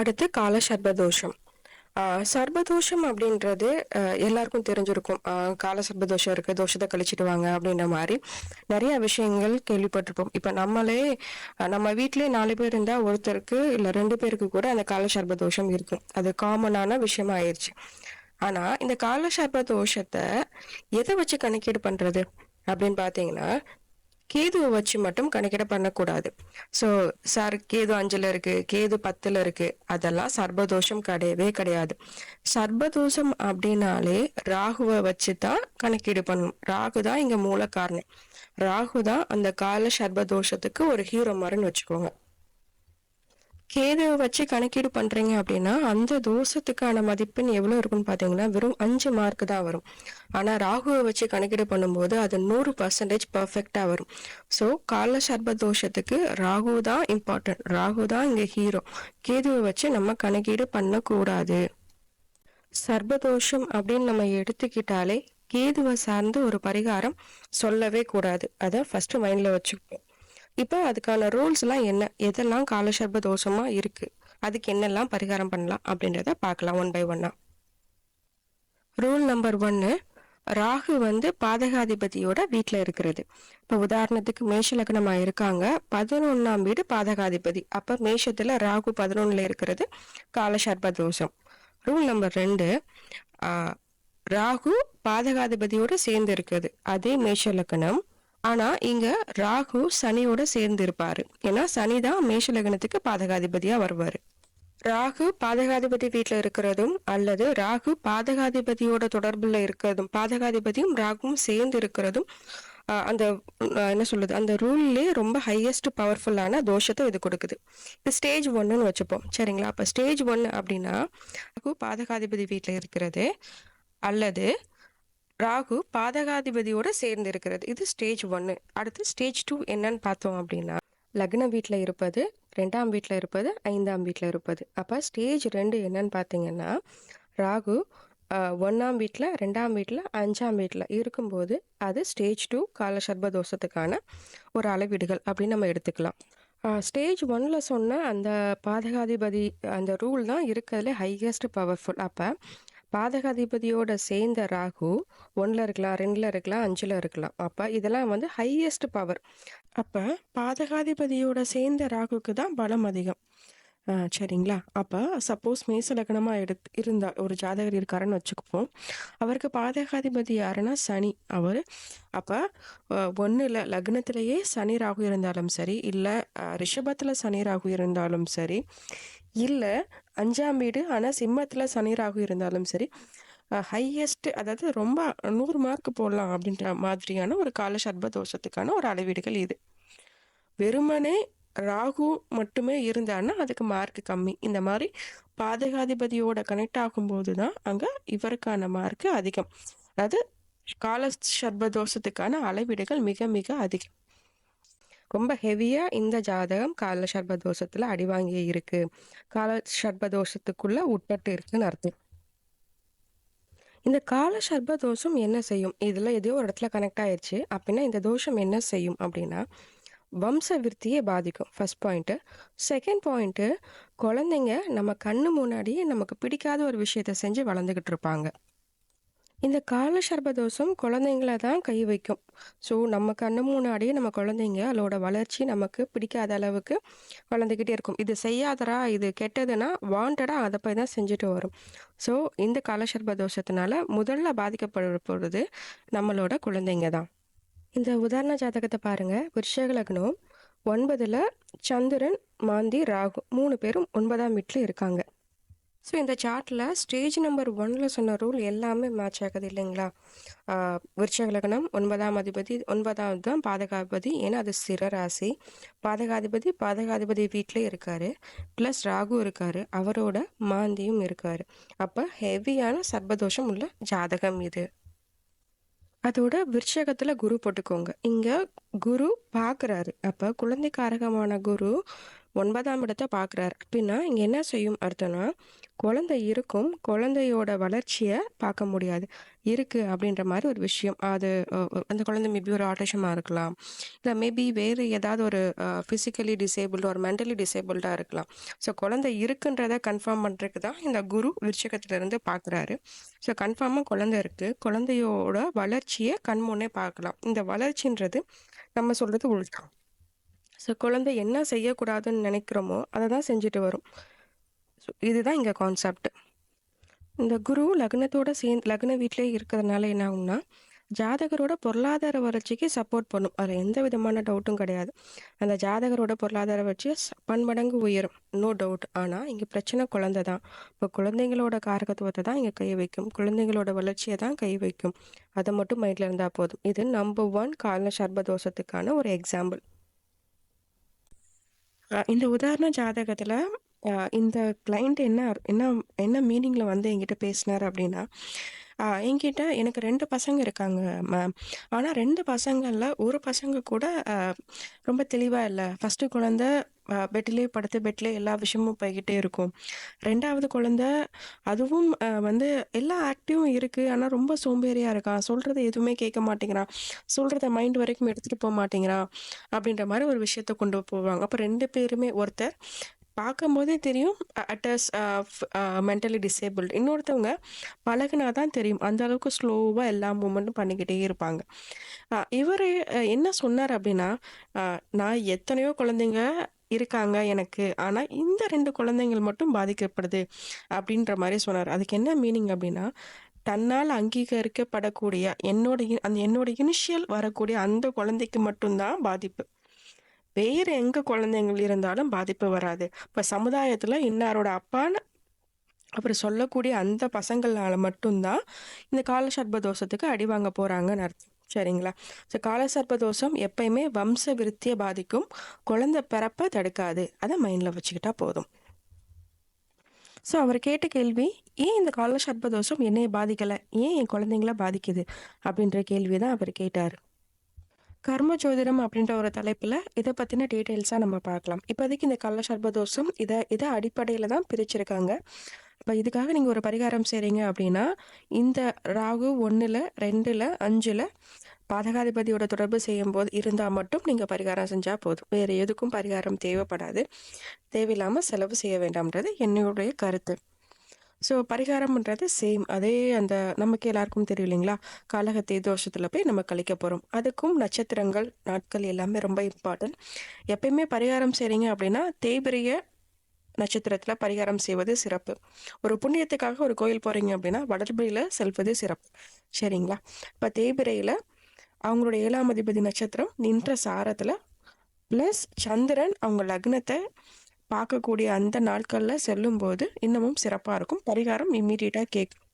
அடுத்து கால சர்பதோஷம். சர்பதோஷம் அப்படின்றது எல்லாருக்கும் தெரிஞ்சிருக்கும். கால சர்பதோஷம் இருக்கு, தோஷத்தை கழிச்சிட்டு வாங்க அப்படின்ற மாதிரி நிறைய விஷயங்கள் கேள்விப்பட்டிருப்போம். இப்ப நம்மளே நம்ம வீட்லயே 4 பேர் இருந்தா ஒருத்தருக்கு இல்ல 2 பேருக்கு கூட அந்த கால சர்பதோஷம் இருக்கும். அது காமனான விஷயமா ஆயிடுச்சு. ஆனா இந்த கால சர்பதோஷத்தை எதை வச்சு கணக்கீடு பண்றது அப்படின்னு பாத்தீங்கன்னா, கேதுவை வச்சு மட்டும் கணக்கிட பண்ணக்கூடாது. ஸோ சார் கேது 5ல இருக்கு, கேது 10ல இருக்கு, அதெல்லாம் சர்பதோஷம் கிடையவே கிடையாது. சர்பதோஷம் அப்படின்னாலே ராகுவை வச்சு தான் கணக்கீடு பண்ணணும். ராகு தான் இங்க மூல காரணம். ராகு தான் அந்த கால சர்பதோஷத்துக்கு ஒரு ஹீரோ மாதிரின்னு வச்சுக்கோங்க. கேதுவை வச்சு கணக்கீடு பண்றீங்க அப்படின்னா அந்த தோஷத்துக்கான மதிப்பெண் எவ்வளவு இருக்குன்னு பாத்தீங்கன்னா வெறும் 5 மார்க் தான் வரும். ஆனா ராகுவை வச்சு கணக்கீடு பண்ணும்போது அது 100% பர்ஃபெக்டா வரும். ஸோ கால சர்ப தோஷத்துக்கு ராகு தான் இம்பார்ட்டன்ட், ராகு தான் இங்க ஹீரோ. கேதுவை வச்சு நம்ம கணக்கீடு பண்ணக்கூடாது. சர்பதோஷம் அப்படின்னு நம்ம எடுத்துக்கிட்டாலே கேதுவை சார்ந்து ஒரு பரிகாரம் சொல்லவே கூடாது. அதை ஃபர்ஸ்ட் மைண்ட்ல வச்சுக்கணும். இப்போ அதுக்கான ரூல்ஸ் எல்லாம் என்ன, எதெல்லாம் காலசர்ப தோஷமா இருக்கு, அதுக்கு என்னெல்லாம் பரிகாரம் பண்ணலாம் அப்படின்றத பார்க்கலாம் ஒன் பை ஒன்னா. ரூல் நம்பர் 1, ராகு பாதகாதிபதியோட வீட்டுல இருக்கிறது. இப்ப உதாரணத்துக்கு மேஷ லக்னமா இருக்காங்க, 11ஆம் வீடு பாதகாதிபதி, அப்ப மேஷத்துல ராகு 11ல இருக்கிறது காலசர்ப தோஷம். ரூல் நம்பர் 2, ராகு பாதகாதிபதியோட சேர்ந்து இருக்குது, அதே மேஷ லக்னம். ஆனா இங்க ராகு சனியோட சேர்ந்து இருப்பாரு. ஏன்னா சனிதான் மேஷ லக்னத்துக்கு பாதகாதிபதியா வருவாரு. ராகு பாதகாதிபதி வீட்டுல இருக்கிறதும் அல்லது ராகு பாதகாதிபதியோட தொடர்புல இருக்கிறதும், பாதகாதிபதியும் ராகுவும் சேர்ந்து இருக்கிறதும் அந்த என்ன சொல்லுது, அந்த ரூல்லே ரொம்ப ஹையஸ்ட் பவர்ஃபுல்லான தோஷத்தை இது கொடுக்குது. இது ஸ்டேஜ் 1ன்னு வச்சுப்போம், சரிங்களா? அப்ப ஸ்டேஜ் 1 அப்படின்னா ராகு பாதகாதிபதி வீட்டுல இருக்கிறது அல்லது ராகு பாதகாதிபதியோட சேர்ந்து இருக்கிறது, இது ஸ்டேஜ் 1. அடுத்து ஸ்டேஜ் 2 என்னன்னு பார்த்தோம் அப்படின்னா லக்ன வீட்டுல இருப்பது, 2ஆம் வீட்டுல இருப்பது, 5ஆம் வீட்டுல இருப்பது. அப்ப ஸ்டேஜ் 2 என்னன்னு பாத்தீங்கன்னா ராகு 1ஆம் வீட்டுல, 2ஆம் வீட்டுல, 5ஆம் வீட்டுல இருக்கும்போது அது ஸ்டேஜ் 2 கால சர்ப தோஷத்துக்கான ஒரு அளவீடுகள் அப்படின்னு நம்ம எடுத்துக்கலாம். ஸ்டேஜ் 1ல சொன்ன அந்த பாதகாதிபதி அந்த ரூல் தான் இருக்கிறதுல ஹையஸ்ட் பவர்ஃபுல். அப்ப பாதகாதிபதியோட சேர்ந்த ராகு 1ல இருக்கலாம், 2ல இருக்கலாம், 5ல இருக்கலாம். அப்ப இதெல்லாம் ஹையஸ்ட் பவர். அப்ப பாதகாதிபதியோட சேர்ந்த ராகுக்கு தான் பலம் அதிகம். சரிங்களா? அப்ப சப்போஸ் மேச லக்னமா இருந்தா ஒரு ஜாதகர் இருக்காருன்னு வச்சுக்குப்போம், அவருக்கு பாதகாதிபதி யாருன்னா சனி. அவரு அப்ப 1ல லக்னத்திலேயே சனி ராகு இருந்தாலும் சரி, இல்ல ரிஷபத்துல சனி ராகு இருந்தாலும் சரி, இல்ல 5ஆம் வீடு ஆனா சிம்மத்துல சனி ராகு இருந்தாலும் சரி, ஹையஸ்ட், அதாவது ரொம்ப 100 மார்க் போடலாம் அப்படின்ற மாதிரியான ஒரு கால சர்ப தோஷத்துக்கான ஒரு அளவீடுகள் இது. வெறுமனே ராகு மட்டுமே இருந்தான்னா அதுக்கு மார்க் கம்மி. இந்த மாதிரி பாதகாதிபதியோட கனெக்ட் ஆகும்போது தான் அங்க இவருக்கான மார்க் அதிகம். அதாவது கால சர்ப தோஷத்துக்கான அளவீடுகள் மிக மிக அதிகம். ரொம்ப ஹெவியா இந்த ஜாதகம் கால சர்ப தோஷத்துல அடிவாங்கி இருக்கு, கால சர்ப தோஷத்துக்குள்ள உட்பட்டு இருக்குன்னு அர்த்தம். இந்த கால சர்ப தோஷம் என்ன செய்யும், இதுல எதையோ ஒரு இடத்துல கனெக்ட் ஆயிடுச்சு அப்படின்னா இந்த தோஷம் என்ன செய்யும் அப்படின்னா வம்ச விருத்தியை பாதிக்கும். First point. செகண்ட் பாயிண்ட், குழந்தைங்க நம்ம கண்ணு முன்னாடியே நமக்கு பிடிக்காத ஒரு விஷயத்த செஞ்சு வளர்ந்துகிட்டு இருப்பாங்க. இந்த கால சர்பதோஷம் குழந்தைங்கள தான் கை வைக்கும். ஸோ நம்ம கண்ணு முன்னாடியே நம்ம குழந்தைங்க அதோட வளர்ச்சி நமக்கு பிடிக்காத அளவுக்கு வளர்ந்துக்கிட்டே இருக்கும். இது செய்யாதரா, இது கெட்டதுன்னா வாண்டடா அதை போய் தான் செஞ்சுட்டு வரும். ஸோ இந்த கால சர்பதோஷத்தினால முதல்ல பாதிக்கப்படுறது நம்மளோட குழந்தைங்க தான். இந்த உதாரண ஜாதகத்தை பாருங்க. விருஷக லக்னம் 9ல சந்திரன், மாந்தி, ராகு 3 பேரும் 9ஆம் வீட்டில் இருக்காங்க. ஸோ இந்த சார்ட்ல ஸ்டேஜ் நம்பர் 1ல சொன்ன ரூல் எல்லாமே மேட்ச் ஆகுது இல்லைங்களா? விருஷக லக்னம் 9ஆம் அதிபதி, 9வது தான் பாதகாதிபதி, ஏன்னா அது ஸ்திர ராசி. பாதகாதிபதி வீட்டிலே இருக்காரு, பிளஸ் ராகு இருக்காரு, அவரோட மாந்தியும் இருக்காரு. அப்ப ஹெவியான சர்பதோஷம் உள்ள ஜாதகம் இது. அதோட விருட்சகத்துல குரு போட்டுக்கோங்க. இங்க குரு பாக்குறாரு. அப்ப குழந்தை காரகமான குரு 9ஆம் இடத்த பார்க்குறாரு. அப்படின்னா இங்கே என்ன செய்யும் அர்த்தம்னா, குழந்தை இருக்கும், குழந்தையோட வளர்ச்சியை பார்க்க முடியாது. இருக்கு அப்படின்ற மாதிரி ஒரு விஷயம். அது அந்த குழந்தை மேபி ஒரு ஆட்டிசமாக இருக்கலாம், இல்லை மேபி வேறு ஏதாவது ஒரு ஃபிசிக்கலி டிசேபிள்டு ஒரு மென்டலி டிசேபிள்டாக இருக்கலாம். ஸோ குழந்தை இருக்குன்றதை கன்ஃபார்ம் பண்ணுறதுக்கு தான் இந்த குரு விருச்சிகத்திலிருந்து பார்க்குறாரு. ஸோ கன்ஃபார்மாக குழந்தை இருக்குது, குழந்தையோட வளர்ச்சியை கண்முன்னே பார்க்கலாம். இந்த வளர்ச்சின்றது நம்ம சொல்கிறது உள்டா. ஸோ குழந்தை என்ன செய்யக்கூடாதுன்னு நினைக்கிறோமோ அதை தான் செஞ்சுட்டு வரும். ஸோ இதுதான் இங்கே கான்செப்ட். இந்த குரு லக்னத்தோட சேர்ந்து லக்ன வீட்டிலே இருக்கிறதுனால என்ன ஆகும்னா, ஜாதகரோட பொருளாதார வளர்ச்சிக்கு சப்போர்ட் பண்ணும். அதில் எந்த விதமான டவுட்டும் கிடையாது. அந்த ஜாதகரோட பொருளாதார வளர்ச்சி பன்மடங்கு உயரும், நோ டவுட். ஆனால் இங்கே பிரச்சனை குழந்தை தான். இப்போ குழந்தைங்களோட காரகத்துவத்தை தான் இங்கே கை வைக்கும், குழந்தைங்களோட வளர்ச்சியை தான் கை வைக்கும். அதை மட்டும் மைண்டில் இருந்தால் போதும். இது நம்பர் 1 கால சர்பதோஷத்துக்கான ஒரு எக்ஸாம்பிள். இந்த உதாரண ஜாதகத்தில் இந்த கிளைண்ட் என்ன என்ன என்ன மீனிங்கில் வந்து என்கிட்ட பேசினார் அப்படின்னா, என்கிட்ட எனக்கு 2 பசங்க இருக்காங்க மேம். ஆனால் 2 பசங்களில் ஒரு பசங்க கூட ரொம்ப தெளிவாக இல்லை. ஃபஸ்ட்டு குழந்தை பெட்டிலே படுத்து பெட்டிலே எல்லா விஷயமும் போய்கிட்டே இருக்கும். 2வது குழந்தை அதுவும் வந்து எல்லா ஆக்டிவும் இருக்குது, ஆனால் ரொம்ப சோம்பேறியாக இருக்கான், சொல்கிறத எதுவுமே கேட்க மாட்டேங்கிறான், சொல்கிறத மைண்ட் வரைக்கும் எடுத்துகிட்டு போக மாட்டேங்கிறான் அப்படின்ற மாதிரி ஒரு விஷயத்த கொண்டு போவாங்க. அப்போ 2 பேருமே, ஒருத்தர் பார்க்கும்போதே தெரியும் அட்டஸ் மென்டலி டிசேபிள்டு, இன்னொருத்தவங்க பழகுனா தான் தெரியும் அந்த அளவுக்கு ஸ்லோவாக எல்லா மூமெண்ட்டும் பண்ணிக்கிட்டே இருப்பாங்க. இவர் என்ன சொன்னார் அப்படின்னா, நான் எத்தனையோ குழந்தைங்க இருக்காங்க எனக்கு, ஆனால் இந்த 2 குழந்தைங்கள் மட்டும் பாதிக்கப்படுது அப்படின்ற மாதிரி சொன்னார். அதுக்கு என்ன மீனிங் அப்படின்னா, தன்னால் அங்கீகரிக்கப்படக்கூடிய என்னோட இனிஷியல் வரக்கூடிய அந்த குழந்தைக்கு மட்டும்தான் பாதிப்பு, வேறு எங்க குழந்தைங்கள் இருந்தாலும் பாதிப்பு வராது. இப்போ சமுதாயத்தில் இன்னாரோட அப்பான்னு அப்புறம் சொல்லக்கூடிய அந்த பசங்களால மட்டும்தான் இந்த காலசர்ப தோஷத்துக்கு அடி வாங்க போறாங்கன்னு அர்த்தம். சரிங்களா? ஸோ காலசர்ப தோஷம் எப்பயுமே வம்ச விருத்தியை பாதிக்கும், குழந்தை பிறப்பை தடுக்காது. அதை மைண்டில் வச்சுக்கிட்டா போதும். ஸோ அவர் கேட்ட கேள்வி, ஏன் இந்த காலசர்ப தோஷம் என்னையை பாதிக்கலை, ஏன் என் குழந்தைங்கள பாதிக்குது அப்படின்ற கேள்வி தான் அவர் கேட்டார். கர்ம ஜோதிடம் அப்படின்ற ஒரு தலைப்பில் இதை பற்றின டீட்டெயில்ஸாக நம்ம பார்க்கலாம். இப்போதைக்கு இந்த கள்ளசர்ப தோஷம் இதை அடிப்படையில் தான் பிரிச்சிருக்காங்க. இப்போ இதுக்காக நீங்கள் ஒரு பரிகாரம் செய்கிறீங்க அப்படின்னா, இந்த ராகு 1, 2, 5 பாதகாதிபதியோட தொடர்பு செய்யும் போது இருந்தால் மட்டும் நீங்கள் பரிகாரம் செஞ்சால் போதும். வேறு எதுக்கும் பரிகாரம் தேவைப்படாது. தேவையில்லாமல் செலவு செய்ய வேண்டாம்ன்றது என்னுடைய கருத்து. ஸோ பரிகாரம்ன்றது சேம் அதே அந்த நமக்கு எல்லாருக்கும் தெரியும் இல்லைங்களா, காலகத்தை தோஷத்தில் போய் நம்ம கழிக்க போகிறோம். அதுக்கும் நட்சத்திரங்கள் நாட்கள் எல்லாமே ரொம்ப இம்பார்ட்டன்ட். எப்பயுமே பரிகாரம் செய்கிறீங்க அப்படின்னா தேய்பிரிய நட்சத்திரத்தில் பரிகாரம் செய்வது சிறப்பு. ஒரு புண்ணியத்துக்காக ஒரு கோயில் போகிறீங்க அப்படின்னா வளர்பிரியில் செல்வது சிறப்பு. சரிங்களா? இப்போ தேய்பிரையில் அவங்களுடைய 7ஆம் அதிபதி நட்சத்திரம் நின்ற சாரத்தில் ப்ளஸ் சந்திரன் அவங்க லக்னத்தை பார்க்கக்கூடிய அந்த நாட்களில் செல்லும்போது இன்னமும் சிறப்பாக இருக்கும். பரிகாரம் இம்மீடியட்டாக கேட்கும்.